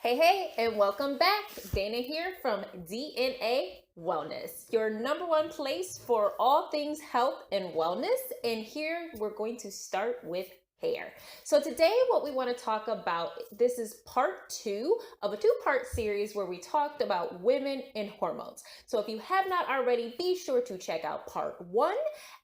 Hey, and welcome back. Dana here from DNA Wellness, your number one place for all things health and wellness. And here we're going to start with hair. So today what we want to talk about, this is part 2 of a 2-part series where we talked about women and hormones. So if you have not already, be sure to check out part 1,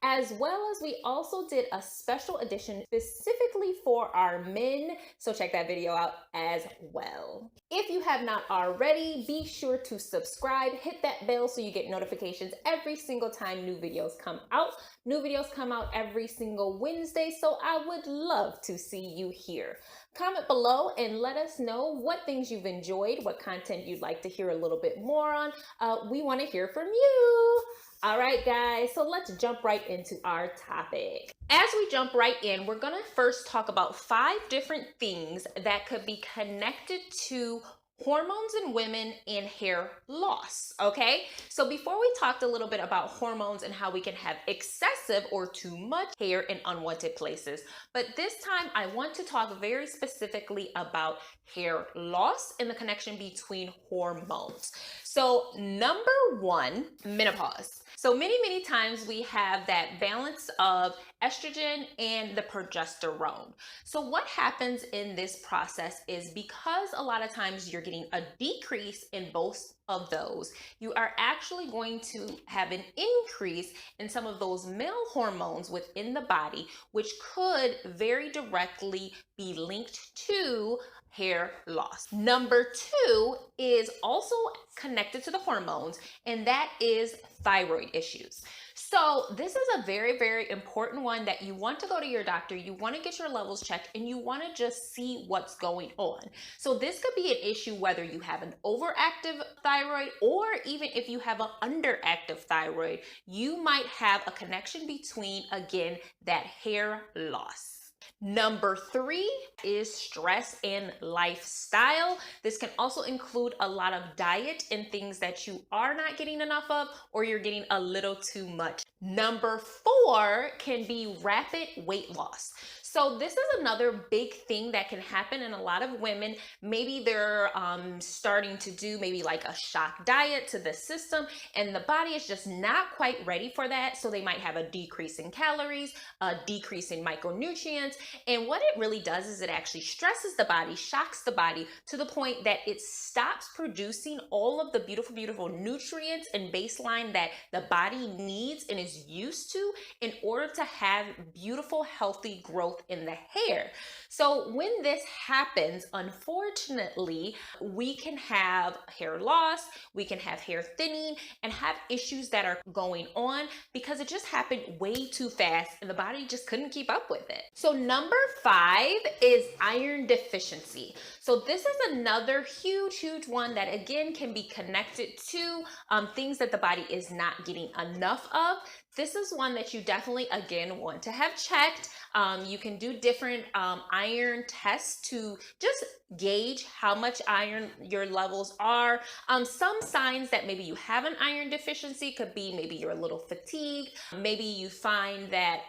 as well as we also did a special edition specifically for our men. So check that video out as well. If you have not already, be sure to subscribe, hit that bell so you get notifications every single time new videos come out. New videos come out every single Wednesday, so I would love to see you here. Comment below and let us know what things you've enjoyed, what content you'd like to hear a little bit more on. We want to hear from you. All right, guys, so let's jump right into our topic. As we jump right in, we're going to first talk about 5 different things that could be connected to hormones in women and hair loss. Okay, so before we talked a little bit about hormones and how we can have excessive or too much hair in unwanted places, but this time I want to talk very specifically about hair loss and the connection between hormones. So number 1, menopause. So many times we have that balance of estrogen and the progesterone. So what happens in this process is, because a lot of times you're getting a decrease in both of those, you are actually going to have an increase in some of those male hormones within the body, which could very directly be linked to hair loss. Number 2 is also connected to the hormones, and that is thyroid issues. So this is a very important one that you want to go to your doctor, you want to get your levels checked, and you want to just see what's going on. So this could be an issue whether you have an overactive thyroid or even if you have an underactive thyroid. You might have a connection between, again, that hair loss. Number 3 is stress and lifestyle. This can also include a lot of diet and things that you are not getting enough of, or you're getting a little too much. Number 4 can be rapid weight loss. So this is another big thing that can happen in a lot of women. Maybe they're starting to do maybe like a shock diet to the system, and the body is just not quite ready for that. So they might have a decrease in calories, a decrease in micronutrients. And what it really does is it actually stresses the body, shocks the body to the point that it stops producing all of the beautiful nutrients and baseline that the body needs and is used to in order to have beautiful, healthy growth in the hair. So when this happens, unfortunately, we can have hair loss, we can have hair thinning, and have issues that are going on because it just happened way too fast and the body just couldn't keep up with it. So number 5 is iron deficiency. So this is another huge one that again can be connected to things that the body is not getting enough of. This is one that you definitely, again, want to have checked. You can do different iron tests to just gauge how much iron your levels are. Some signs that maybe you have an iron deficiency could be maybe you're a little fatigued. Maybe you find that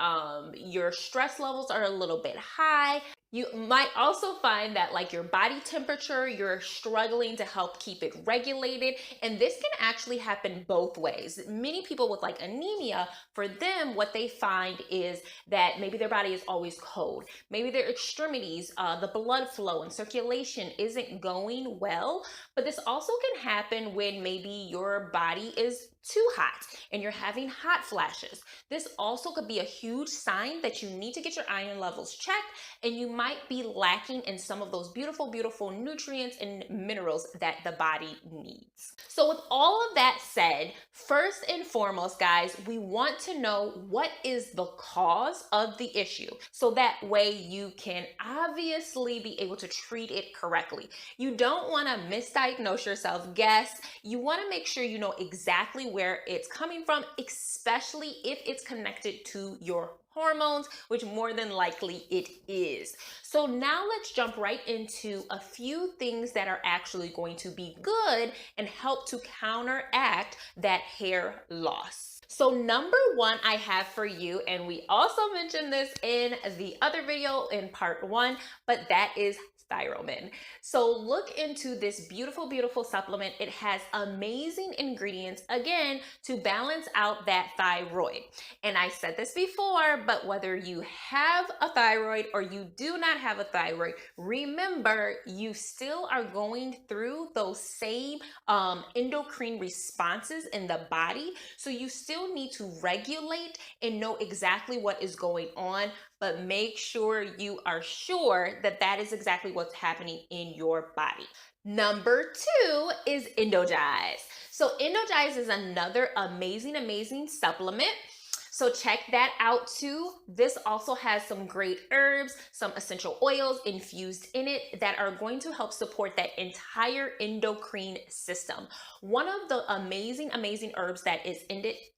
your stress levels are a little bit high. You might also find that like your body temperature, you're struggling to help keep it regulated. And this can actually happen both ways. Many people with like anemia, for them, what they find is that maybe their body is always cold. Maybe their extremities, the blood flow and circulation isn't going well. But this also can happen when maybe your body is too hot and you're having hot flashes. This also could be a huge sign that you need to get your iron levels checked, and you might be lacking in some of those beautiful nutrients and minerals that the body needs. So with all of that said, first and foremost, guys, we want to know what is the cause of the issue, so that way you can obviously be able to treat it correctly. You don't want to misdiagnose yourself, guess. You want to make sure you know exactly where it's coming from, especially if it's connected to your hormones, which more than likely it is. So now let's jump right into a few things that are actually going to be good and help to counteract that hair loss. So number 1 I have for you, and we also mentioned this in the other video in part 1, but that is Thyromin. So look into this beautiful, beautiful supplement. It has amazing ingredients, again, to balance out that thyroid. And I said this before, but whether you have a thyroid or you do not have a thyroid, remember you still are going through those same endocrine responses in the body. So you still need to regulate and know exactly what is going on, but make sure you are sure that that is exactly what's happening in your body. Number 2 is Endogize. So Endogize is another amazing, amazing supplement. So check that out too. This also has some great herbs, some essential oils infused in it that are going to help support that entire endocrine system. One of the amazing, amazing herbs that is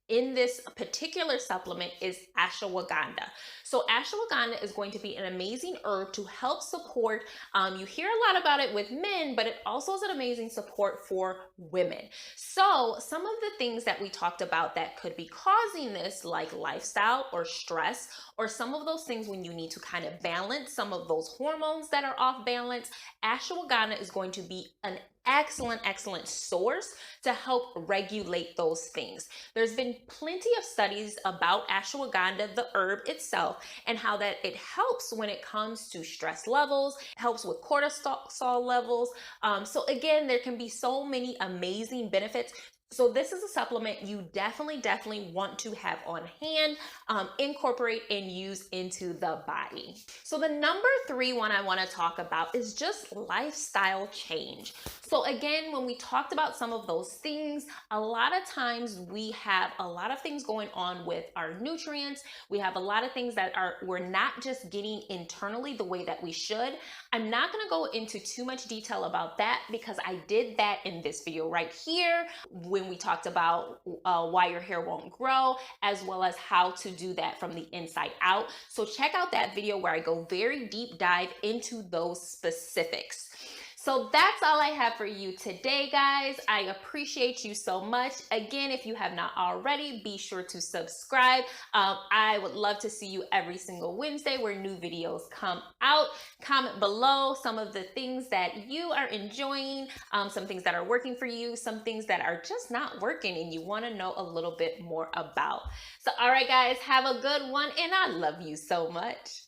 in this particular supplement is ashwagandha. So ashwagandha is going to be an amazing herb to help support, you hear a lot about it with men, but it also is an amazing support for women. So some of the things that we talked about that could be causing this, like lifestyle or stress, or some of those things when you need to kind of balance some of those hormones that are off balance, ashwagandha is going to be an excellent source to help regulate those things. There's been plenty of studies about ashwagandha, the herb itself, and how that it helps when it comes to stress levels, helps with cortisol levels. So again, there can be so many amazing benefits. So this is a supplement you definitely want to have on hand, incorporate and use into the body. So the number 3 one I want to talk about is just lifestyle change. So again, when we talked about some of those things, a lot of times we have a lot of things going on with our nutrients. We have a lot of things that we're not just getting internally the way that we should. I'm not going to go into too much detail about that because I did that in this video right here when we talked about why your hair won't grow, as well as how to do that from the inside out. So check out that video where I go very deep dive into those specifics. So that's all I have for you today, guys. I appreciate you so much. Again, if you have not already, be sure to subscribe. I would love to see you every single Wednesday where new videos come out. Comment below some of the things that you are enjoying, some things that are working for you, some things that are just not working and you want to know a little bit more about. So, all right, guys, have a good one, and I love you so much.